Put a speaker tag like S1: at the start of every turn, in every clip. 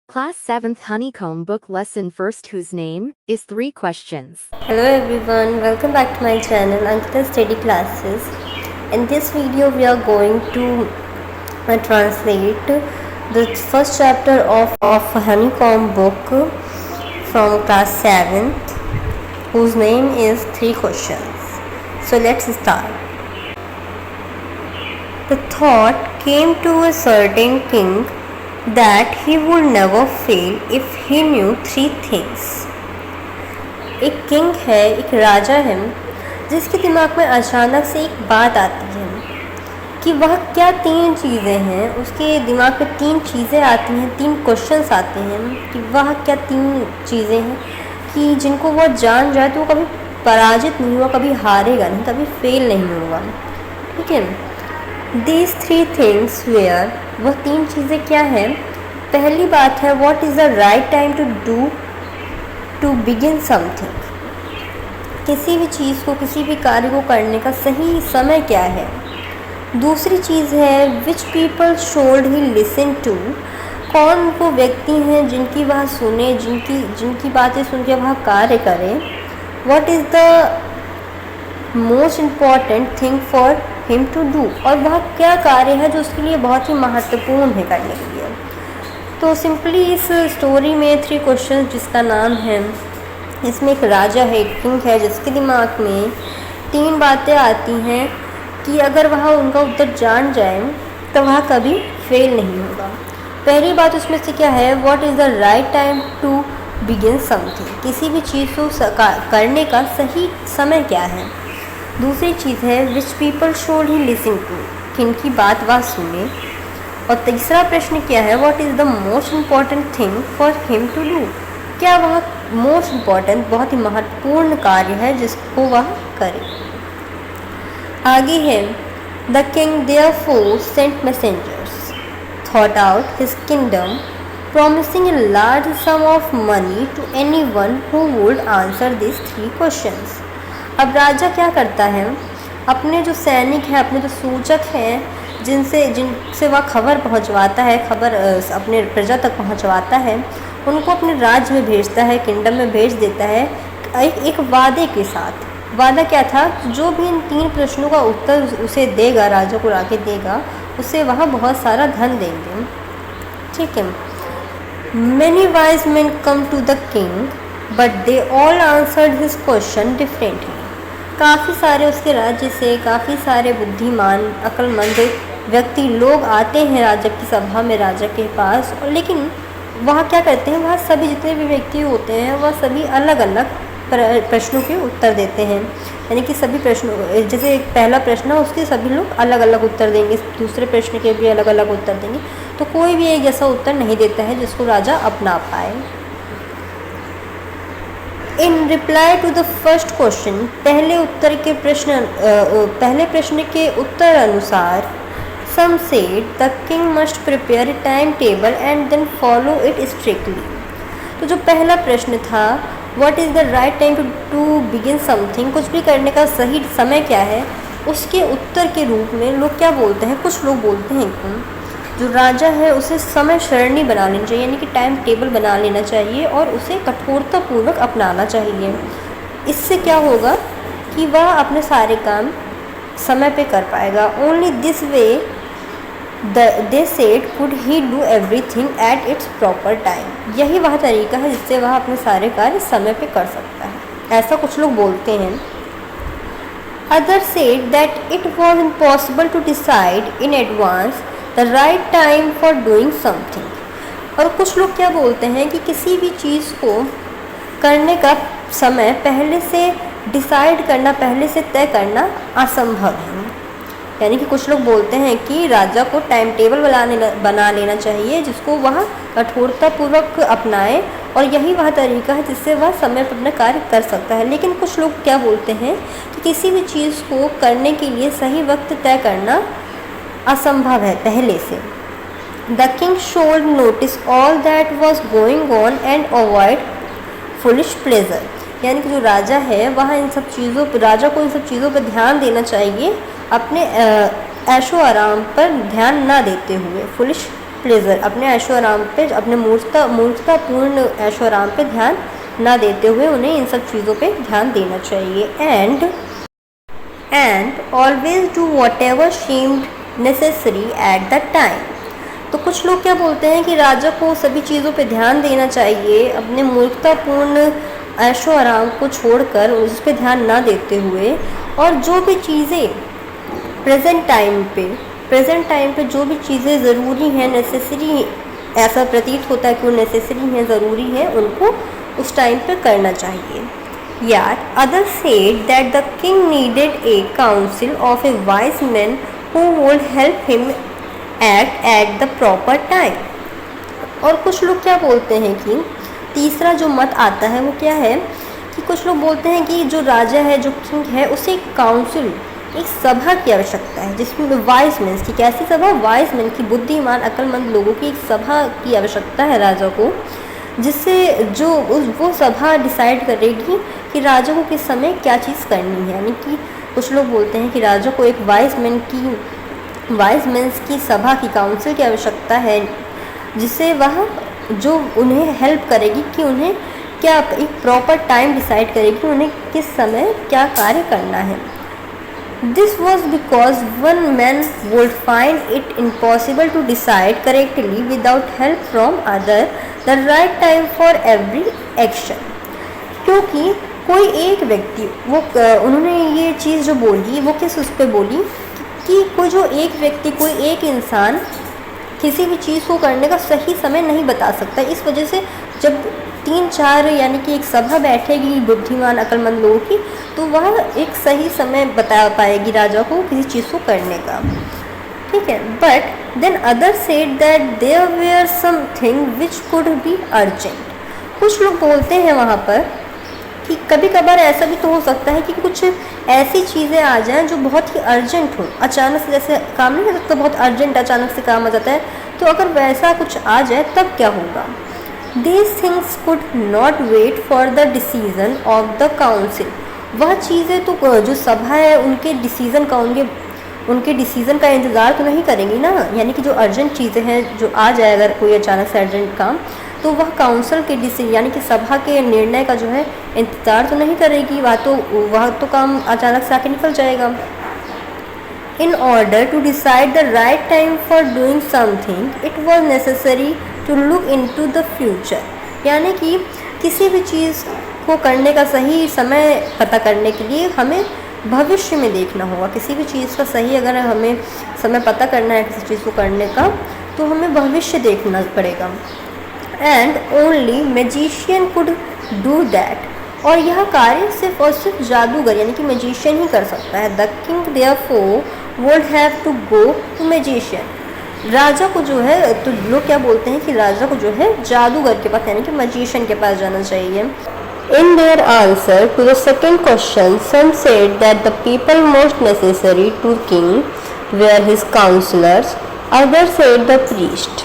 S1: Class 7th Honeycomb Book Lesson First Whose name is 3 questions.
S2: Hello everyone, welcome back to my channel Ankita Study Classes. In this video we are going to translate the first chapter of Honeycomb book from class 7th whose name is 3 questions. So let's start. The thought came to a certain king that he would never fail if he knew 3 things. एक king है, एक राजा है जिसके दिमाग में अचानक से एक बात आती है कि वह क्या 3 चीज़ें हैं। उसके दिमाग में 3 चीज़ें आती हैं, 3 क्वेश्चंस आते हैं कि वह क्या 3 चीज़ें हैं कि जिनको वह जान जाए तो वो कभी पराजित नहीं हुआ, कभी हारेगा नहीं, कभी फेल नहीं होगा। ठीक है, दीज 3 थिंग्स वेयर, वह 3 चीज़ें क्या हैं। पहली बात है what is the right time to do to begin something. किसी भी चीज़ को, किसी भी कार्य को करने का सही समय क्या है। दूसरी चीज़ है which people should he listen to, कौन वो व्यक्ति हैं जिनकी वह सुने, जिनकी बातें सुन के वह कार्य करे। What is the most important thing for him to do, और वह क्या कार्य है जो उसके लिए बहुत ही महत्वपूर्ण है करने के लिए। तो सिंपली इस स्टोरी में 3 क्वेश्चन जिसका नाम है, इसमें एक राजा है, एक किंग है जिसके दिमाग में 3 बातें आती हैं कि अगर वह उनका उत्तर जान जाए तो वह कभी फेल नहीं होगा। पहली बात उसमें से क्या है, what is the right time to begin something, किसी भी चीज़ को करने का सही समय क्या है। दूसरी चीज़ है which people should he listen to, किनकी बात वह सुने। और तीसरा प्रश्न क्या है, what is the most important thing for him to do, क्या वह मोस्ट इम्पॉर्टेंट, बहुत ही महत्वपूर्ण कार्य है जिसको वह करे। आगे है the king therefore sent messengers थॉट आउट his kingdom promising a large sum of money to anyone who would answer these 3 questions. अब राजा क्या करता है, अपने जो सैनिक हैं, अपने जो सूचक हैं, जिनसे वह खबर पहुंचवाता है, खबर अपने प्रजा तक पहुंचवाता है, उनको अपने राज्य में भेजता है, किंगडम में भेज देता है एक वादे के साथ। वादा क्या था, जो भी इन 3 प्रश्नों का उत्तर उसे देगा, राजा को लाके देगा, उसे वह बहुत सारा धन देंगे। ठीक है, Many wise men come to the king, but they all answered his question differently. काफ़ी सारे उसके राज्य से काफ़ी सारे बुद्धिमान, अक्लमंद व्यक्ति लोग आते हैं राजा की सभा में, राजा के पास, और लेकिन वह क्या करते हैं, वह सभी जितने भी व्यक्ति होते हैं वह सभी अलग अलग प्रश्नों के उत्तर देते हैं। यानी कि सभी प्रश्नों, जैसे एक पहला प्रश्न है उसके सभी लोग अलग अलग उत्तर देंगे, दूसरे प्रश्न के भी अलग अलग उत्तर देंगे, तो कोई भी एक जैसा उत्तर नहीं देता है जिसको राजा अपना पाए। In reply to the first question, पहले प्रश्न के उत्तर अनुसार, some said the king must prepare a time table and then follow it strictly. तो जो पहला प्रश्न था what is the right time to begin something, कुछ भी करने का सही समय क्या है, उसके उत्तर के रूप में लोग क्या बोलते हैं, कुछ लोग बोलते हैं कि जो राजा है उसे समय सारणी बना लेनी चाहिए, यानी कि टाइम टेबल बना लेना चाहिए और उसे कठोरतापूर्वक अपनाना चाहिए। इससे क्या होगा कि वह अपने सारे काम समय पे कर पाएगा। Only this way they said could he do everything at its proper time, यही वह तरीका है जिससे वह अपने सारे कार्य समय पे कर सकता है, ऐसा कुछ लोग बोलते हैं। Other said that it was impossible to decide in advance the right time for doing something. और कुछ लोग क्या बोलते हैं कि किसी भी चीज़ को करने का समय पहले से डिसाइड करना, पहले से तय करना असंभव है। यानी कि कुछ लोग बोलते हैं कि राजा को टाइम टेबल बना लेना चाहिए जिसको वह कठोरतापूर्वक अपनाए, और यही वह तरीका है जिससे वह समय पर अपना कार्य कर सकता है। लेकिन कुछ लोग क्या बोलते हैं कि किसी भी चीज़ को करने के लिए सही वक्त तय करना असंभव है पहले से। The king should notice all that was going on and avoid foolish pleasure, यानी कि जो राजा है वह राजा को इन सब चीज़ों पर ध्यान देना चाहिए, अपने ऐशो आराम पर ध्यान ना देते हुए, फुलिश प्लेजर, अपने ऐशो आराम पे, अपने मूर्खतापूर्ण ऐशो आराम पे ध्यान ना देते हुए उन्हें इन सब चीज़ों पे ध्यान देना चाहिए। And always do what ever seemed necessary at the time. तो कुछ लोग क्या बोलते हैं कि राजा को सभी चीज़ों पे ध्यान देना चाहिए, अपने मूर्खतापूर्ण ऐशो आराम को छोड़कर उस पर ध्यान ना देते हुए, और जो भी चीज़ें प्रेजेंट टाइम पे जो भी चीज़ें ज़रूरी हैं, नेसेसरी, ऐसा प्रतीत होता है कि वो नेसेसरी हैं, ज़रूरी हैं, उनको उस टाइम पे करना चाहिए। Yet others said that the king needed a council of a wise man who would help him act at the proper time। और कुछ लोग क्या बोलते हैं कि तीसरा जो मत आता है वो क्या है कि कुछ लोग बोलते हैं कि जो राजा है, जो किंग है, उसे एक काउंसिल, एक सभा की आवश्यकता है, जिसमें वाइज मैन की, कैसी सभा, वाइज मैन की, बुद्धिमान अक्लमंद लोगों की एक सभा की आवश्यकता है राजा को, जिससे वो सभा डिसाइड करेगी कि राजा को किस समय क्या चीज़ करनी है। यानी कि कुछ लोग बोलते हैं कि राजा को एक वाइज मैन्स की सभा की, काउंसिल की आवश्यकता है, जिससे वह जो उन्हें हेल्प करेगी कि उन्हें क्या, एक प्रॉपर टाइम डिसाइड करेगी कि उन्हें किस समय क्या कार्य करना है। This was because one man would find it impossible to decide correctly without help from other the right time for every action। क्योंकि कोई एक व्यक्ति, वो उन्होंने ये चीज़ जो बोली, वो किस उस पर बोली कि कोई जो एक व्यक्ति, कोई एक इंसान किसी भी चीज़ को करने का सही समय नहीं बता सकता। इस वजह से जब 3-4 यानी कि एक सभा बैठेगी बुद्धिमान अक्लमंद लोगों की, तो वह एक सही समय बता पाएगी राजा को किसी चीज़ को करने का, ठीक है। But then other said that there were something which could be urgent. कुछ लोग बोलते हैं वहाँ पर कि कभी कभार ऐसा भी तो हो सकता है कि कुछ ऐसी चीज़ें आ जाएं जो बहुत ही अर्जेंट हो, अचानक से, जैसे काम नहीं कर सकता, बहुत अर्जेंट अचानक से काम आ जाता है, तो अगर वैसा कुछ आ जाए तब क्या होगा। These things could not wait for the decision of the council। वह चीज़ें तो जो सभा है उनके डिसीज़न का इंतज़ार तो नहीं करेंगी ना। यानी कि जो अर्जेंट चीज़ें हैं, जो आ जाए अगर कोई अचानक से अर्जेंट काम, तो वह काउंसिल के डिसीजन यानी कि सभा के निर्णय का जो है इंतज़ार तो नहीं करेगी, वह तो काम अचानक से आके निकल जाएगा। In order to decide the right time for doing something, it was necessary to look into the future। यानी कि किसी भी चीज़ को करने का सही समय पता करने के लिए हमें भविष्य में देखना होगा। किसी भी चीज़ का सही अगर हमें समय पता करना है किसी चीज़ को करने का, तो हमें भविष्य देखना पड़ेगा। And only magician could do that. और यह कार्य सिर्फ और सिर्फ जादूगर यानी कि मैजिशियन ही कर सकता है। The king therefore would have to go to magician. राजा को जो है, तो लोग क्या बोलते हैं कि राजा को जो है जादूगर के पास यानी कि मैजिशियन के पास जाना चाहिए। In their answer to the second question, some said that the people most necessary to king were his counselors, others said the priest।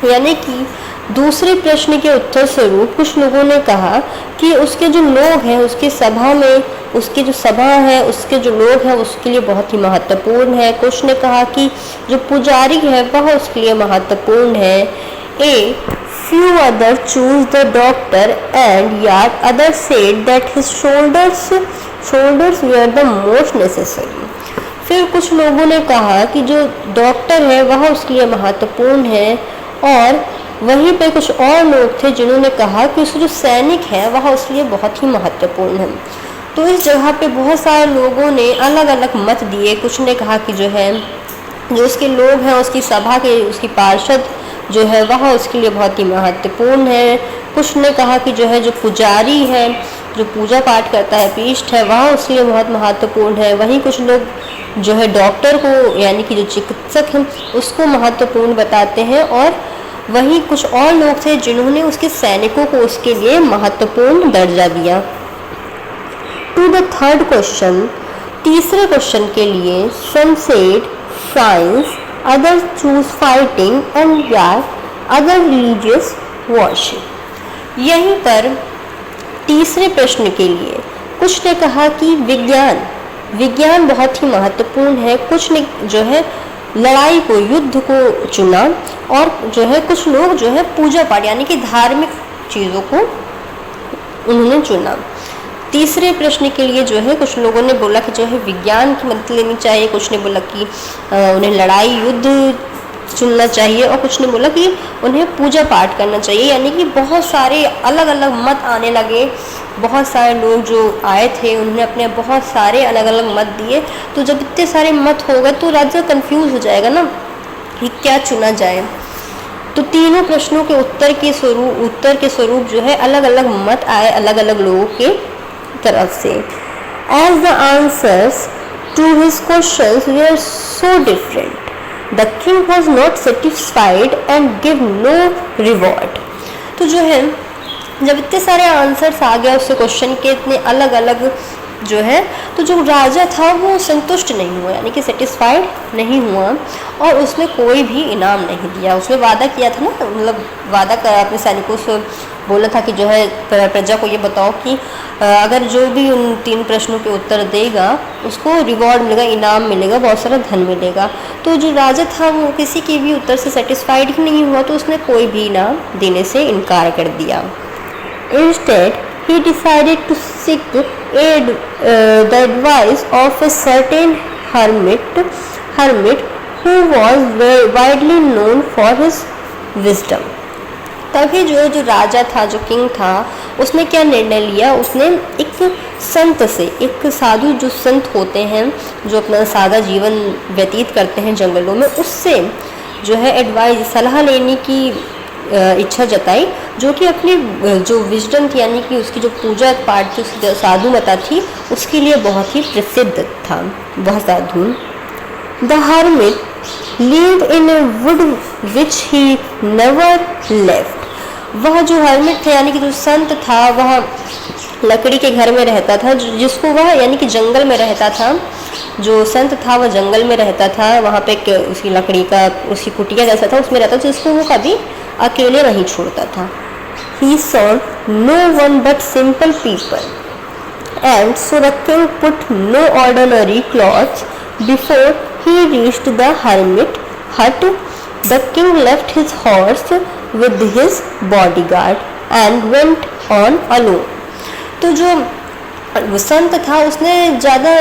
S2: यानी कि दूसरे प्रश्न के उत्तर स्वरूप कुछ लोगों ने कहा कि उसके जो लोग हैं, उसकी सभा में, उसकी जो सभा है, उसके जो लोग हैं उसके लिए बहुत ही महत्वपूर्ण है। कुछ ने कहा कि जो पुजारी है वह उसके लिए महत्वपूर्ण है। ए few others choose the doctor and yet others said that his shoulders were the most necessary। फिर कुछ लोगों ने कहा कि जो डॉक्टर है वह उसके लिए महत्वपूर्ण है, और वहीं पे कुछ और लोग थे जिन्होंने कहा कि उसके जो सैनिक है वह उसके लिए बहुत ही महत्वपूर्ण है। तो इस जगह पे बहुत सारे लोगों ने अलग अलग मत दिए। कुछ ने कहा कि जो है जो उसके लोग हैं, उसकी सभा के, उसकी पार्षद जो है वह उसके लिए बहुत ही महत्वपूर्ण है। कुछ ने कहा कि जो है जो पुजारी है, जो पूजा पाठ करता है, प्रीस्ट है, वह उसके लिए बहुत महत्वपूर्ण है। वहीं कुछ लोग जो है डॉक्टर को यानी कि जो चिकित्सक हैं उसको महत्वपूर्ण बताते हैं, और वहीं कुछ और लोग थे जिन्होंने उसके सैनिकों को उसके लिए महत्वपूर्ण दर्जा दिया। टू द थर्ड क्वेश्चन, तीसरे क्वेश्चन के लिए some said science, other choose fighting and other religious worship. यहीं पर तीसरे प्रश्न के लिए कुछ ने कहा कि विज्ञान बहुत ही महत्वपूर्ण है। कुछ ने जो है लड़ाई को, युद्ध को चुना, और जो है कुछ लोग जो है पूजा पाठ यानी कि धार्मिक चीज़ों को उन्होंने चुना। तीसरे प्रश्न के लिए जो है कुछ लोगों ने बोला कि जो है विज्ञान की मदद लेनी चाहिए, कुछ ने बोला कि उन्हें लड़ाई युद्ध चुनना चाहिए, और कुछ ने बोला कि उन्हें पूजा पाठ करना चाहिए। यानी कि बहुत सारे अलग अलग मत आने लगे, बहुत सारे लोग जो आए थे उन्होंने अपने बहुत सारे अलग अलग मत दिए। तो जब इतने सारे मत हो गए तो राजा कंफ्यूज हो जाएगा ना कि क्या चुना जाए। तो तीनों प्रश्नों के उत्तर के स्वरूप जो है अलग अलग मत आए अलग अलग लोगों के तरफ से। As the answers to his questions were so different, the king was not satisfied and gave no reward. तो जो है जब इतने सारे आंसर्स आ गए उससे क्वेश्चन के, इतने अलग अलग जो है, तो जो राजा था वो संतुष्ट नहीं हुआ, यानी कि सेटिस्फाइड नहीं हुआ, और उसने कोई भी इनाम नहीं दिया। उसने वादा किया था ना, मतलब वादा कर अपने सैनिकों से बोला था कि जो है प्रजा को ये बताओ कि अगर जो भी उन 3 प्रश्नों के उत्तर देगा उसको रिवॉर्ड मिलेगा, इनाम मिलेगा, बहुत सारा धन मिलेगा। तो जो राजा था वो किसी के भी उत्तर से सेटिस्फाइड ही नहीं हुआ, तो उसने कोई भी इनाम देने से इनकार कर दिया। Instead, he decided to seek the advice of a certain hermit who was widely known for his wisdom. तभी जो राजा था, जो किंग था, उसने क्या निर्णय लिया, उसने एक संत से, एक साधु जो संत होते हैं जो अपना सादा जीवन व्यतीत करते हैं जंगलों में, उससे जो है एडवाइस, सलाह लेने की इच्छा जताई, जो कि अपनी जो विजडम थी यानी कि उसकी जो पूजा पाठ थी, उसकी साधुमता थी, उसके लिए बहुत ही प्रसिद्ध था वह साधु। The hermit lived in a wood which he never left. वह जो हर्मिट थे यानी कि जो संत था, वह लकड़ी के घर में रहता था, जिसको वह यानी कि जंगल में रहता था। जो संत था वह जंगल में रहता था, वहाँ पे उसकी लकड़ी का उसकी कुटिया जैसा था, उसमें रहता था, जिसको वो कभी अकेले नहीं छोड़ता था। He saw no one but simple people, and so the king put no ordinary clothes before he reached the hermit hut. The king left his horse with his bodyguard and went on alone. तो जो संत था उसने ज़्यादा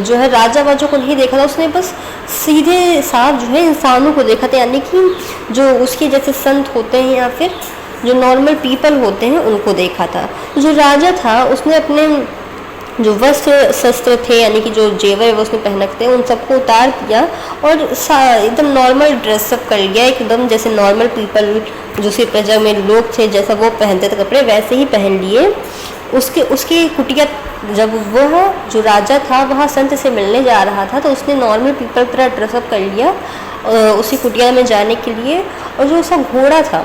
S2: जो है राजा वाजों को नहीं देखा था, उसने बस सीधे साफ जो है इंसानों को देखा था, यानी कि जो उसके जैसे संत होते हैं या फिर जो नॉर्मल पीपल होते हैं उनको देखा था। जो राजा था उसने अपने जो वस्त्र शस्त्र थे यानी कि जो जेवर वो उसने पहन रखते हैं उन सबको उतार दिया और एकदम नॉर्मल ड्रेसअप कर लिया, एकदम जैसे नॉर्मल पीपल जो उसकी प्रजा में लोग थे जैसा वो पहनते थे कपड़े वैसे ही पहन लिए। उसकी कुटिया जब वह जो राजा था वहाँ संत से मिलने जा रहा था तो उसने नॉर्मल पीपल तरह ड्रेसअप कर लिया उसी कुटिया में जाने के लिए। और जो उसका घोड़ा था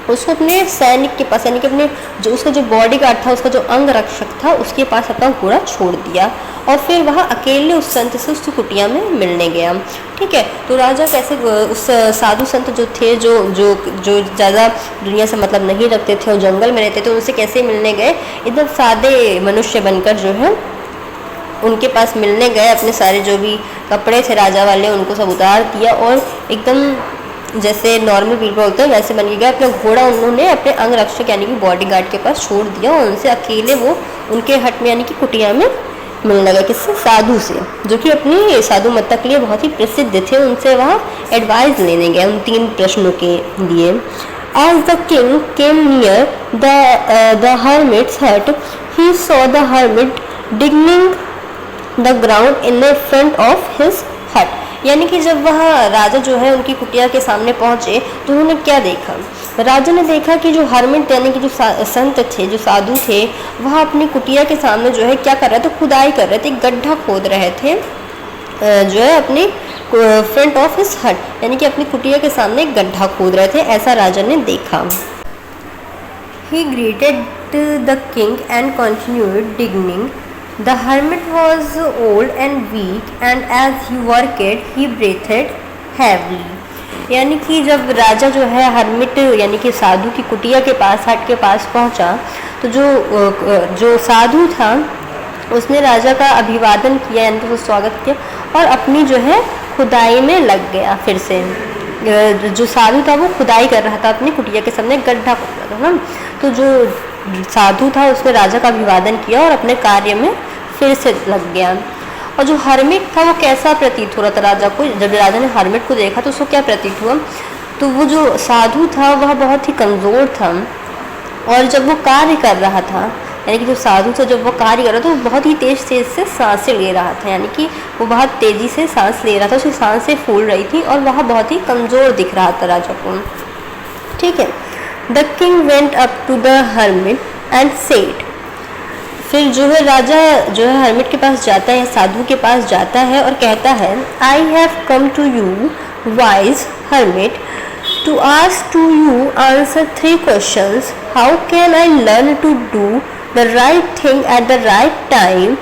S2: उसको अपने सैनिक के पास यानी कि अपने जो उसका जो बॉडी गार्ड था उसका जो अंग रक्षक था उसके पास अपना घोड़ा छोड़ दिया और फिर वह अकेले उस संत से उस कुटिया में मिलने गया। ठीक है, तो राजा कैसे उस साधु संत जो थे जो जो जो ज़्यादा दुनिया से मतलब नहीं रखते थे और जंगल में रहते थे उनसे कैसे मिलने गए, एकदम सादे मनुष्य बनकर जो है उनके पास मिलने गए। अपने सारे जो भी कपड़े थे राजा वाले उनको सब उतार दिया और एकदम जैसे नॉर्मल पीपल होते हैं वैसे बन के गए। अपना घोड़ा उन्होंने अपने अंग रक्षक यानी कि बॉडी गार्ड के पास छोड़ दिया और उनसे अकेले वो उनके हट में यानी कि कुटिया में मिलने लगा किससे, साधु से, जो कि अपनी साधु मत्ता के लिए बहुत ही प्रसिद्ध थे। उनसे वहाँ एडवाइस लेने गए उन 3 प्रश्नों के लिए। As the king came near the hermit's hut, he saw the hermit digging the ground in the front of his hut. यानी कि जब वह राजा जो है उनकी कुटिया के सामने पहुँचे तो उन्होंने क्या देखा, राजा ने देखा कि जो हर्मिट यानी कि जो संत थे जो साधु थे वह अपनी कुटिया के सामने जो है क्या कर रहे थे, खुदाई कर रहे थे, गड्ढा खोद रहे थे जो है अपनी फ्रंट ऑफ हिज हट यानी कि अपनी कुटिया के सामने एक गड्ढा खोद रहे थे, ऐसा राजा ने देखा। He greeted the king and continued digging. The hermit was old and weak and as he worked he breathed heavily. यानी कि जब राजा जो है हर्मिट यानी कि साधु की कुटिया के पास हट के पास पहुंचा तो जो साधु था उसने राजा का अभिवादन किया यानी कि उसका स्वागत किया और अपनी जो है खुदाई में लग गया। फिर से जो साधु था वो खुदाई कर रहा था, अपनी कुटिया के सामने गड्ढा खोद रहा था ना। तो जो साधु था उसने राजा का अभिवादन किया और अपने कार्य में फिर से लग गया। और जो हर्मिट था वो कैसा प्रतीत हो रहा था राजा को? जब राजा ने हर्मिट को देखा तो उसको क्या प्रतीत हुआ? तो वो जो साधु था वह बहुत ही कमज़ोर था, और जब वो कार्य कर रहा था, यानी कि जो साधु था जब वो कार्य कर रहा था वो बहुत ही तेज से सांसें ले रहा था, यानी कि वो बहुत तेज़ी से सांस ले रहा था, उसकी सांसें फूल रही थी और वह बहुत ही कमज़ोर दिख रहा था राजा को। ठीक है। The king went up to the hermit and said, फिर जो है राजा जो है हर्मिट के पास जाता है, साधु के पास जाता है और कहता है, I have come to you wise hermit to ask to you answer 3 questions. How can I learn to do the right thing at the right time?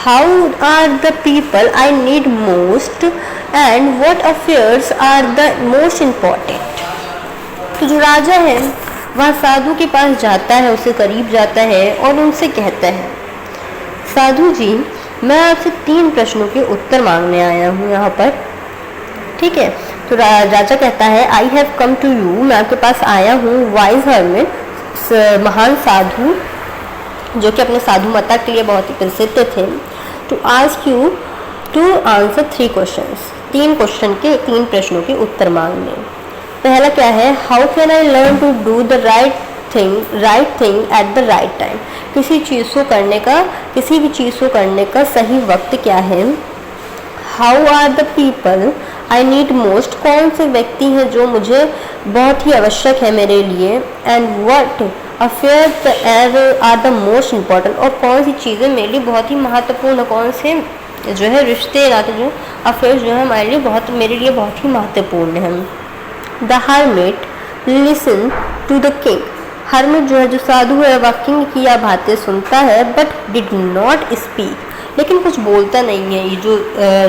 S2: How are the people I need most? And what affairs are the most important? तो जो राजा है वह साधु के पास जाता है, उसके करीब जाता है और उनसे कहता है, साधु जी मैं आपसे 3 प्रश्नों के उत्तर मांगने आया हूँ यहाँ पर। ठीक है। तो राजा कहता है, I have come to you, मैं आपके पास आया हूँ, वाइज हर्मिट, महान साधु जो कि अपने साधुमता के लिए बहुत ही प्रसिद्ध थे, to ask you to answer 3 questions, 3 question के 3 प्रश्नों के उत्तर मांगने। पहला क्या है? How can I learn to do the right thing at the right time, किसी भी चीज़ को करने का सही वक्त क्या है? How are the people I need most, कौन से व्यक्ति हैं जो मुझे बहुत ही आवश्यक है मेरे लिए? And what affair are the most important, और कौन सी चीज़ें मेरे लिए बहुत ही महत्वपूर्ण, कौन से जो है रिश्ते नाते जो अफेयर्स जो है मेरे लिए बहुत ही महत्वपूर्ण हैं। The hermit listen to the king, hermit जो है जो साधु है वह किंग की यह बातें सुनता है, बट डिड नॉट स्पीक, लेकिन कुछ बोलता नहीं है। ये जो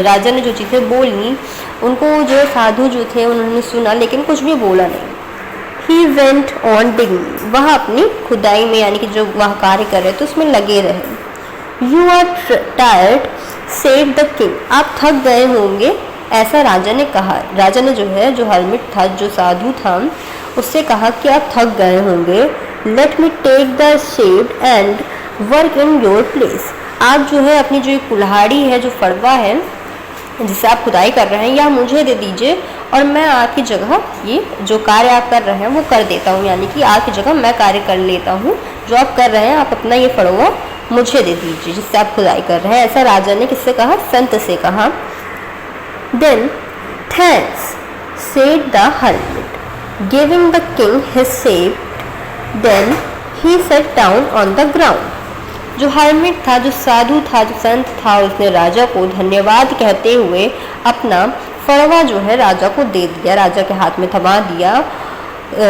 S2: राजा ने जो चीज़ें बोली उनको जो साधु जो थे उन्होंने सुना लेकिन कुछ भी बोला नहीं। ही वेंट ऑन डिगिंग, वह अपनी खुदाई में यानी कि जो वह कार्य कर रहे थे उसमें लगे रहे। You are tired said the king, आप थक गए होंगे, ऐसा राजा ने कहा। राजा ने जो है जो हर्मिट था जो साधु था उससे कहा कि आप थक गए होंगे। Let me take the shade and work in your place, आप जो है अपनी जो कुल्हाड़ी है, जो फड़वा है जिससे आप खुदाई कर रहे हैं, या मुझे दे दीजिए और मैं आपकी जगह ये जो कार्य आप कर रहे हैं वो कर देता हूँ, यानी कि आपकी जगह मैं कार्य कर लेता हूँ। जो आप कर रहे हैं आप अपना ये फड़वा मुझे दे दीजिए जिससे आप खुदाई कर रहे हैं, ऐसा राजा ने किससे कहा? संत से कहा। Then thanks said the hermit giving the king his shade, then he set down on the ground, जो हर्मिट था, जो साधु था, जो संत था, उसने राजा को धन्यवाद कहते हुए अपना फड़वा जो है राजा को दे दिया, राजा के हाथ में थमा दिया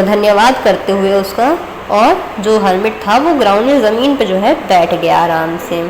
S2: धन्यवाद करते हुए उसका, और जो हर्मिट था वो ग्राउंड में ज़मीन पे जो है बैठ गया आराम से।